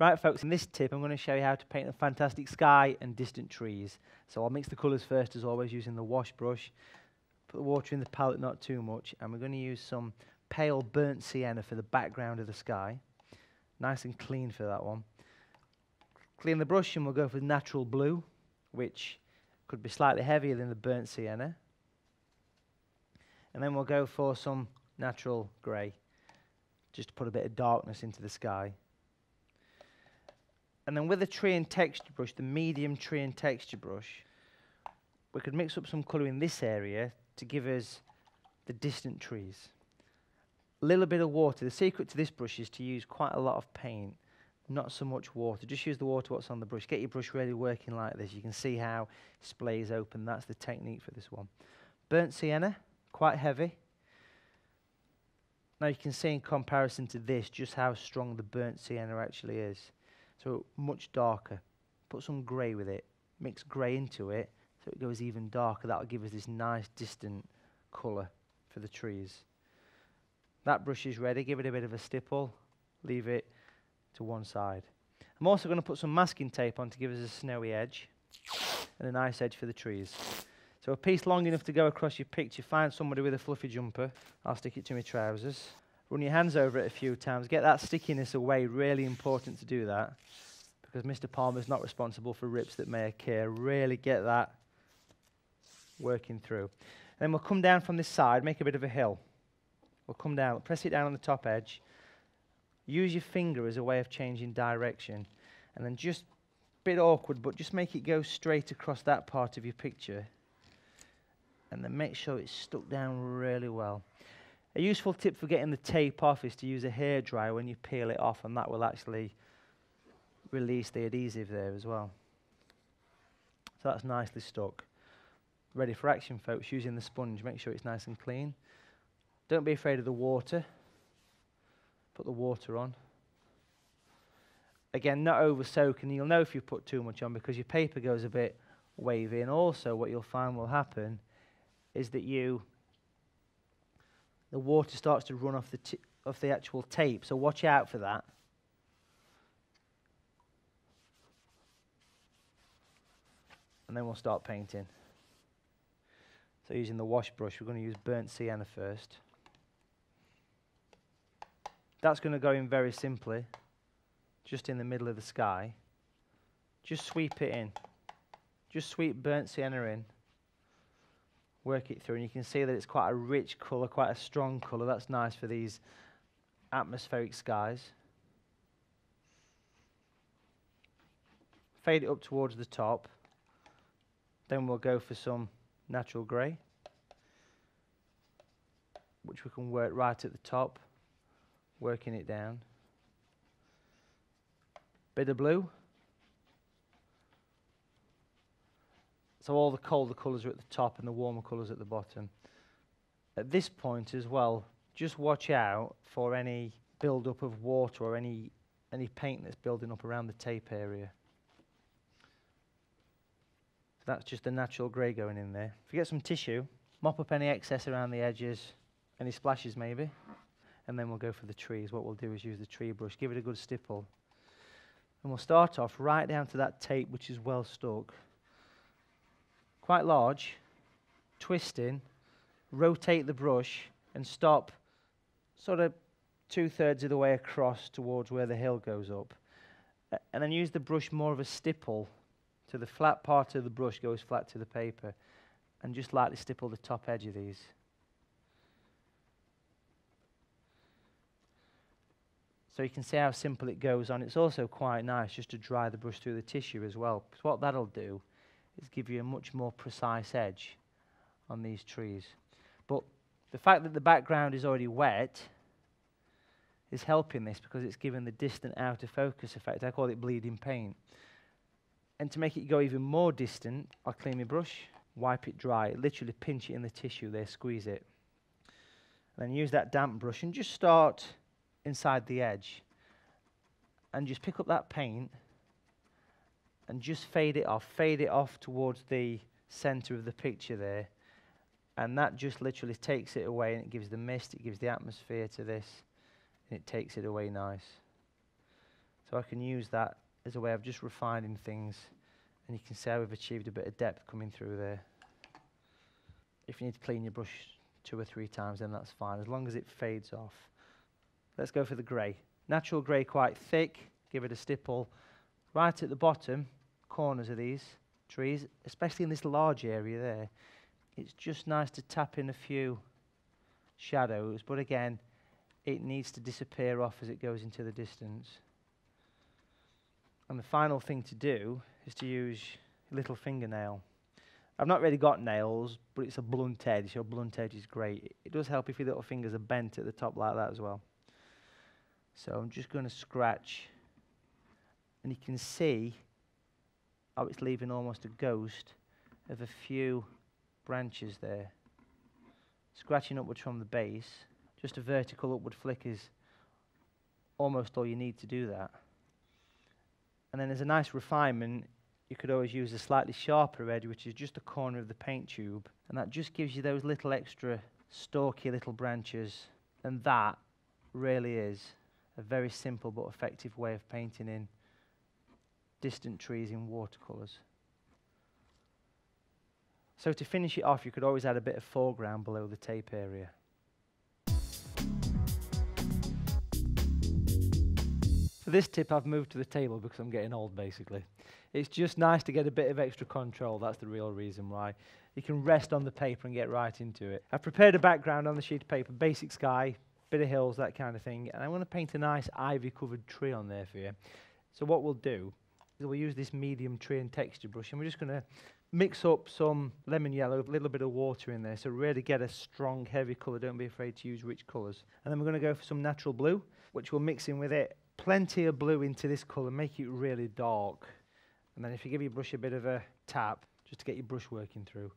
Right folks, in this tip I'm going to show you how to paint a fantastic sky and distant trees. So I'll mix the colours first as always using the wash brush. Put the water in the palette, not too much, and we're going to use some pale burnt sienna for the background of the sky. Nice and clean for that one. Clean the brush and we'll go for natural blue, which could be slightly heavier than the burnt sienna. And then we'll go for some natural grey, just to put a bit of darkness into the sky. And then with the tree and texture brush, the medium tree and texture brush, we could mix up some colour in this area to give us the distant trees. A little bit of water. The secret to this brush is to use quite a lot of paint, not so much water. Just use the water what's on the brush. Get your brush really working like this. You can see how it splays open. That's the technique for this one. Burnt sienna, quite heavy. Now you can see in comparison to this just how strong the burnt sienna actually is. So much darker. Put some grey with it. Mix grey into it so it goes even darker. That'll give us this nice distant colour for the trees. That brush is ready. Give it a bit of a stipple. Leave it to one side. I'm also going to put some masking tape on to give us a snowy edge and a nice edge for the trees. So a piece long enough to go across your picture. Find somebody with a fluffy jumper. I'll stick it to my trousers. Run your hands over it a few times. Get that stickiness away. Really important to do that because Mr. Palmer's not responsible for rips that may occur. Really get that working through. Then we'll come down from this side, make a bit of a hill. We'll come down, press it down on the top edge. Use your finger as a way of changing direction. And then just, a bit awkward, but just make it go straight across that part of your picture. And then make sure it's stuck down really well. A useful tip for getting the tape off is to use a hairdryer when you peel it off, and that will actually release the adhesive there as well. So that's nicely stuck. Ready for action, folks, using the sponge. Make sure it's nice and clean. Don't be afraid of the water. Put the water on. Again, not over soaking. You'll know if you put too much on because your paper goes a bit wavy. And also what you'll find will happen is that the water starts to run off the actual tape, so watch out for that. And then we'll start painting. So using the wash brush, we're going to use burnt sienna first. That's going to go in very simply, just in the middle of the sky. Just sweep it in. Just sweep burnt sienna in. Work it through, and you can see that it's quite a rich colour, quite a strong colour. That's nice for these atmospheric skies. Fade it up towards the top. Then we'll go for some natural grey, which we can work right at the top, working it down. Bit of blue. So all the colder colours are at the top and the warmer colours at the bottom. At this point as well, just watch out for any build-up of water or any paint that's building up around the tape area. So that's just the natural grey going in there. If you get some tissue, mop up any excess around the edges, any splashes maybe, and then we'll go for the trees. What we'll do is use the tree brush, give it a good stipple, and we'll start off right down to that tape which is well stuck. Quite large, twisting, rotate the brush and stop sort of 2/3 of the way across towards where the hill goes up. And then use the brush more of a stipple so the flat part of the brush goes flat to the paper, and just lightly stipple the top edge of these. So you can see how simple it goes on. It's also quite nice just to dry the brush through the tissue as well, because what that'll do is give you a much more precise edge on these trees. But the fact that the background is already wet is helping this because it's giving the distant out of focus effect. I call it bleeding paint. And to make it go even more distant, I'll clean my brush, wipe it dry, literally pinch it in the tissue there, squeeze it. And then use that damp brush and just start inside the edge. And just pick up that paint and just fade it off towards the center of the picture there, and that just literally takes it away, and it gives the mist, it gives the atmosphere to this, and it takes it away nice. So I can use that as a way of just refining things, and you can see how we've achieved a bit of depth coming through there. If you need to clean your brush 2 or 3 times, then that's fine, as long as it fades off. Let's go for the grey. Natural grey, quite thick, give it a stipple. Right at the bottom corners of these trees, especially in this large area there, it's just nice to tap in a few shadows, but again, it needs to disappear off as it goes into the distance. And the final thing to do is to use a little fingernail. I've not really got nails, but it's a blunt edge, so blunt edge is great. It does help if your little fingers are bent at the top like that as well. So I'm just going to scratch, and you can see how it's leaving almost a ghost of a few branches there. Scratching upwards from the base, just a vertical upward flick is almost all you need to do that. And then as a nice refinement, you could always use a slightly sharper edge, which is just the corner of the paint tube, and that just gives you those little extra stalky little branches, and that really is a very simple but effective way of painting in distant trees in watercolours. So to finish it off, you could always add a bit of foreground below the tape area. For this tip, I've moved to the table because I'm getting old, basically. It's just nice to get a bit of extra control. That's the real reason why. You can rest on the paper and get right into it. I've prepared a background on the sheet of paper, basic sky, bit of hills, that kind of thing, and I want to paint a nice ivy-covered tree on there for you. So what we'll do is we'll use this medium tree and texture brush, and we're just going to mix up some lemon yellow, a little bit of water in there, so really get a strong, heavy colour. Don't be afraid to use rich colours. And then we're going to go for some natural blue, which we'll mix in with it. Plenty of blue into this colour, make it really dark. And then if you give your brush a bit of a tap, just to get your brush working through.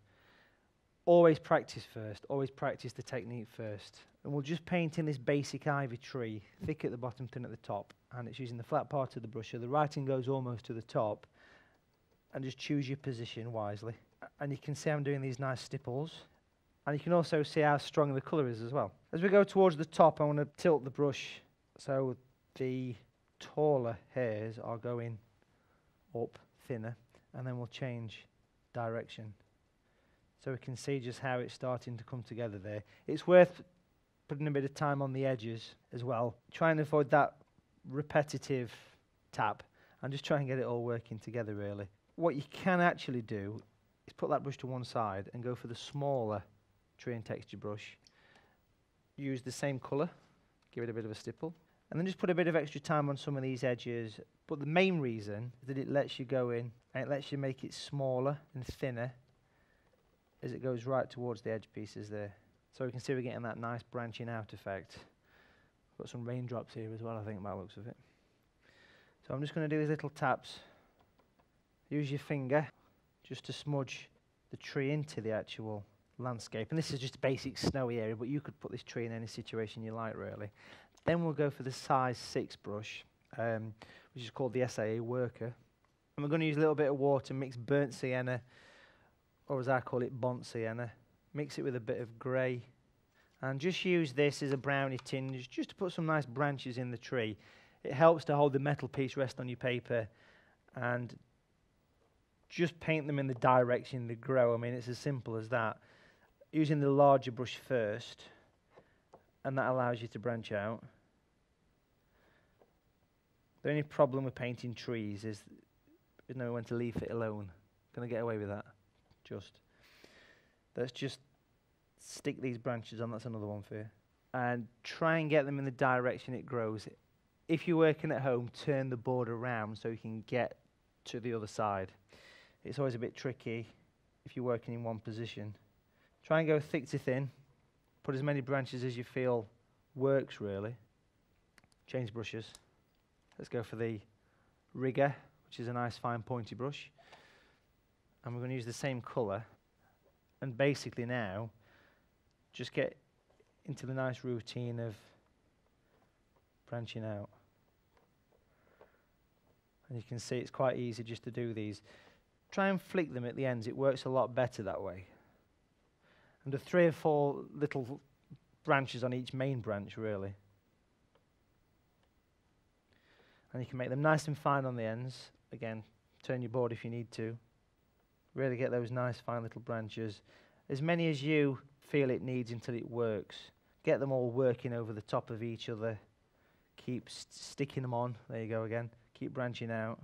Always practice first, always practice the technique first. And we'll just paint in this basic ivy tree, thick at the bottom, thin at the top, and it's using the flat part of the brush, so the writing goes almost to the top, and just choose your position wisely. And you can see I'm doing these nice stipples, and you can also see how strong the colour is as well. As we go towards the top, I want to tilt the brush so the taller hairs are going up, thinner, and then we'll change direction. So we can see just how it's starting to come together there. It's worth putting a bit of time on the edges as well. Try and avoid that repetitive tap and just try and get it all working together really. What you can actually do is put that brush to one side and go for the smaller tree and texture brush. Use the same colour, give it a bit of a stipple, and then just put a bit of extra time on some of these edges. But the main reason is that it lets you go in and it lets you make it smaller and thinner as it goes right towards the edge pieces there. So we can see we're getting that nice branching out effect. Got some raindrops here as well, I think, by the looks of it. So I'm just going to do these little taps. Use your finger just to smudge the tree into the actual landscape. And this is just a basic snowy area, but you could put this tree in any situation you like, really. Then we'll go for the size 6 brush, which is called the SIA Worker. And we're going to use a little bit of water, mix burnt sienna, or as I call it, Bont sienna. Mix it with a bit of grey. And just use this as a brownie tinge, just to put some nice branches in the tree. It helps to hold the metal piece rest on your paper and just paint them in the direction they grow. I mean, it's as simple as that. Using the larger brush first, and that allows you to branch out. The only problem with painting trees is you know when to leave it alone. Gonna get away with that. Let's just stick these branches on. That's another one for you. And try and get them in the direction it grows. If you're working at home, turn the board around so you can get to the other side. It's always a bit tricky if you're working in one position. Try and go thick to thin. Put as many branches as you feel works, really. Change brushes. Let's go for the Rigger, which is a nice fine pointy brush. And we're going to use the same colour. And basically now, just get into the nice routine of branching out. And you can see it's quite easy just to do these. Try and flick them at the ends. It works a lot better that way. And the 3 or 4 little branches on each main branch, really. And you can make them nice and fine on the ends. Again, turn your board if you need to. Really get those nice fine little branches. As many as you feel it needs until it works. Get them all working over the top of each other. Keep sticking them on. There you go again. Keep branching out.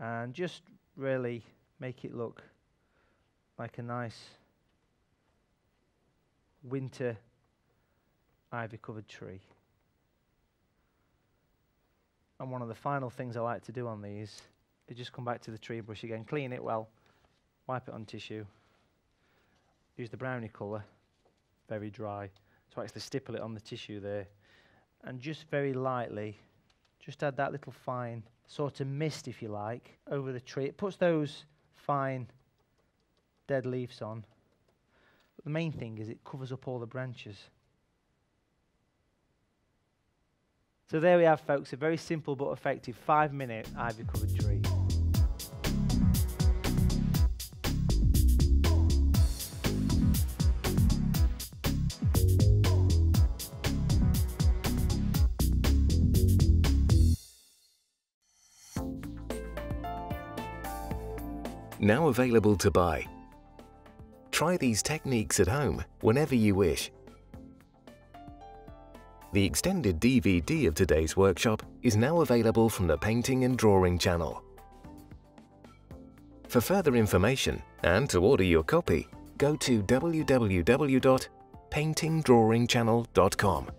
And just really make it look like a nice winter ivy covered tree. And one of the final things I like to do on these is just come back to the tree brush again, clean it well, wipe it on tissue, use the brownie colour, very dry, so actually stipple it on the tissue there, and just very lightly just add that little fine sort of mist, if you like, over the tree. It puts those fine dead leaves on, but the main thing is it covers up all the branches. So there we have, folks, a very simple but effective 5-minute ivy covered tree. Now available to buy. Try these techniques at home whenever you wish. The extended DVD of today's workshop is now available from the Painting and Drawing channel. For further information and to order your copy, go to www.paintingdrawingchannel.com.